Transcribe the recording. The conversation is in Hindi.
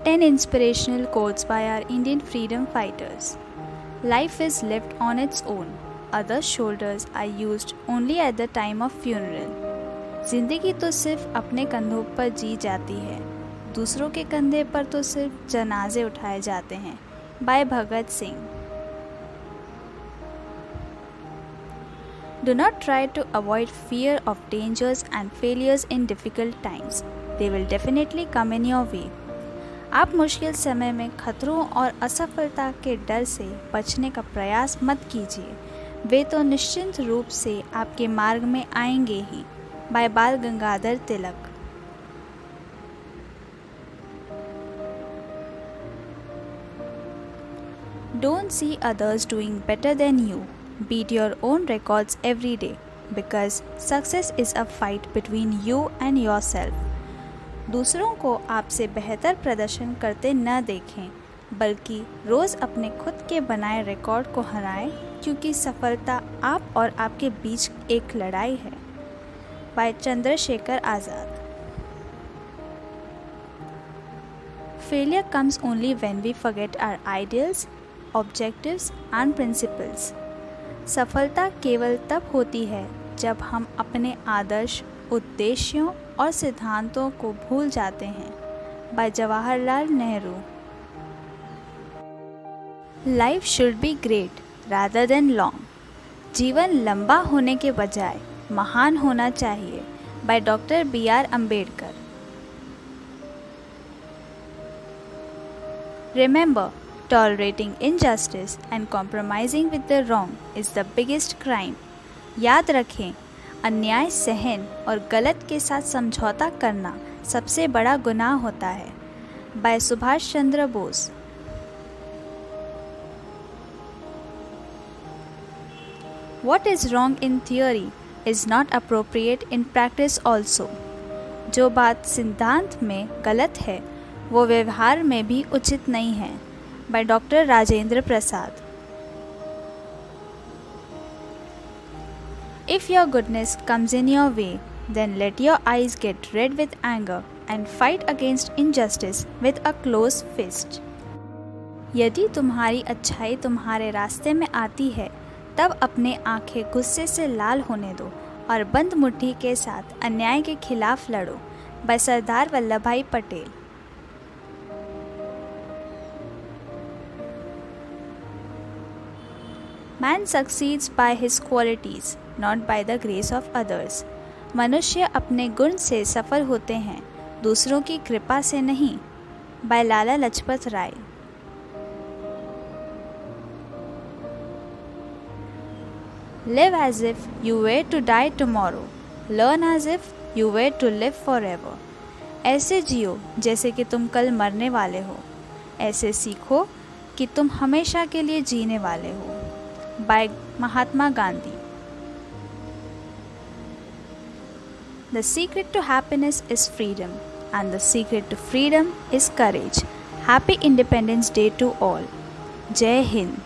10 inspirational quotes by our Indian freedom fighters. Life is lived on its own. Others' shoulders are used only at the time of funeral. जिंदगी तो सिर्फ अपने कंधों पर जी जाती है, दूसरों के कंधे पर तो सिर्फ जनाजे उठाए जाते हैं. By Bhagat Singh. Do not try to avoid fear of dangers and failures in difficult times. They will definitely come in your way. आप मुश्किल समय में खतरों और असफलता के डर से बचने का प्रयास मत कीजिए, वे तो निश्चित रूप से आपके मार्ग में आएंगे ही. बाय बाल Gangadhar Tilak. Don't see others doing better than you. Beat your own records every day, because success is a fight between you and yourself. दूसरों को आपसे बेहतर प्रदर्शन करते न देखें, बल्कि रोज़ अपने खुद के बनाए रिकॉर्ड को हराएं, क्योंकि सफलता आप और आपके बीच एक लड़ाई है. Bye Chandrashekhar Azad. Failure comes only when we forget our ideals, objectives and principles. सफलता केवल तब होती है जब हम अपने आदर्श, उद्देश्यों और सिद्धांतों को भूल जाते हैं. By Jawaharlal Nehru. Life should be great rather than long. जीवन लंबा होने के बजाय महान होना चाहिए. By doctor B.R. Ambedkar. Remember, tolerating injustice and compromising with the wrong is the biggest crime. याद रखें, अन्याय सहन और गलत के साथ समझौता करना सबसे बड़ा गुनाह होता है. By Subhash Chandra Bose. What is wrong in theory is not appropriate in practice also. जो बात सिद्धांत में गलत है, वो व्यवहार में भी उचित नहीं है. By doctor Rajendra Prasad. If your goodness comes in your way, then let your eyes get red with anger and fight against injustice with a closed fist. यदि तुम्हारी अच्छाई तुम्हारे रास्ते में आती है, तब अपने आंखें गुस्से से लाल होने दो और बंद मुट्ठी के साथ अन्याय के खिलाफ लड़ो. बाय सरदार वल्लभ भाई Patel. Man succeeds by his qualities, not by the grace of others. मनुष्य अपने गुण से सफल होते हैं, दूसरों की कृपा से नहीं. By Lala Lajpat Rai. Live as if you were to die tomorrow. Learn as if you were to live forever. ऐसे जियो जैसे कि तुम कल मरने वाले हो. ऐसे सीखो कि तुम हमेशा के लिए जीने वाले हो. By Mahatma Gandhi. The secret to happiness is freedom, and the secret to freedom is courage. Happy Independence Day to all. जय हिंद.